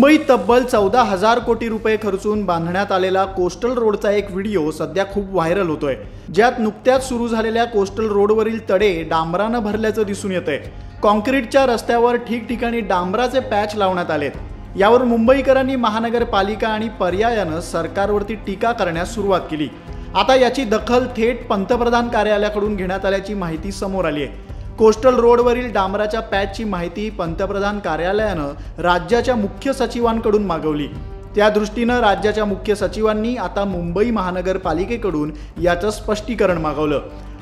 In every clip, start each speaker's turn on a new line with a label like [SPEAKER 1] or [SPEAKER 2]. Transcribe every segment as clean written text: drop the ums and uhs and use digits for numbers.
[SPEAKER 1] मुंबईत तब्बल 14,000 कोटी रुपये खर्चून बांधण्यात आलेला कोस्टल रोडचा एक व्हिडिओ सध्या खूप व्हायरल होतोय, ज्यात नुकत्याच सुरू झालेल्या कोस्टल रोडवरील तडे डांबरानं भरल्याचं दिसून येतंय। कॉन्क्रीटच्या रस्त्यावर ठिकठिकाणी डांबराचे पॅच लावण्यात आलेत। यावर मुंबईकरांनी महानगरपालिका आणि पर्यायानं सरकारवरती टीका करण्यास सुरुवात केली। आता याची दखल थेट पंतप्रधान कार्यालयाकडून घेण्यात आल्याची माहिती समोर आली आहे। कोस्टल रोडवरील डांबराच्या पॅचची माहिती पंतप्रधान कार्यालयानं राज्याच्या मुख्य सचिवांकडून मागवली। त्या दृष्टीनं राज्याच्या मुख्य सचिवांनी आता मुंबई महानगरपालिकेकडून याचं स्पष्टीकरण मागवलं,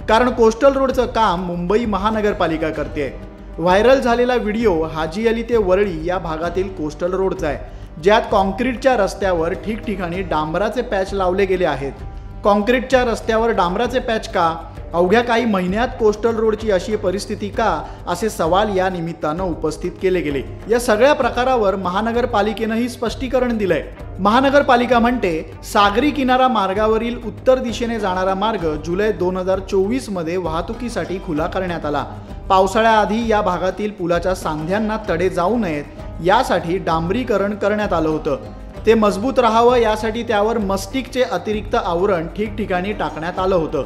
[SPEAKER 1] कारण कोस्टल रोडचं काम मुंबई महानगरपालिका करते। व्हायरल झालेला व्हिडिओ हाजी अली ते वरळी या भागातील कोस्टल रोडचा आहे, ज्यात कॉन्क्रीटच्या रस्त्यावर ठिकठिकाणी डांबराचे पॅच लावले गेले आहेत। कॉन्क्रीटच्या रस्त्यावर डांबराचे पॅच का? अवघ्या काही महिन्यात कोस्टल रोडची अशी परिस्थिती का, असे सवाल या निमित्तानं उपस्थित केले गेले। या सगळ्या प्रकारावर महानगरपालिकेनंही स्पष्टीकरण दिलंय। महानगरपालिका म्हणते, सागरी किनारा मार्गावरील उत्तर दिशेने जाणारा मार्ग जुलै 2024 मध्ये वाहतुकीसाठी खुला करण्यात आला। पावसाळ्याआधी या भागातील पुलाच्या सांध्यांना तडे जाऊ नयेत यासाठी डांबरीकरण करण्यात आलं होतं। ते मजबूत राहावं यासाठी त्यावर मस्टिकचे अतिरिक्त आवरण ठिकठिकाणी टाकण्यात आलं होतं।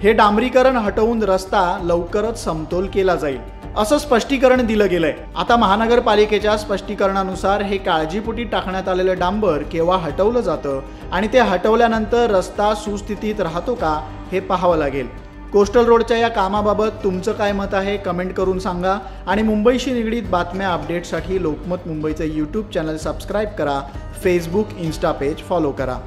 [SPEAKER 1] हे डांबरीकरण हटवून रस्ता लवकरच समतोल केला जाईल, असं स्पष्टीकरण दिलं गेलंय। आता महानगरपालिकेच्या स्पष्टीकरणानुसार हे काळजीपोटी टाकण्यात आलेलं डांबर केव्हा हटवलं जातं आणि ते हटवल्यानंतर रस्ता सुस्थितीत राहतो का, हे पाहावं लागेल। कोस्टल रोडच्या या कामाबाबत तुमचं काय मत आहे, कमेंट करून सांगा। आणि मुंबईशी निगडीत बातम्या अपडेटसाठी लोकमत मुंबईचं यूट्यूब चॅनल सबस्क्राईब करा, फेसबुक, इन्स्टा पेज फॉलो करा।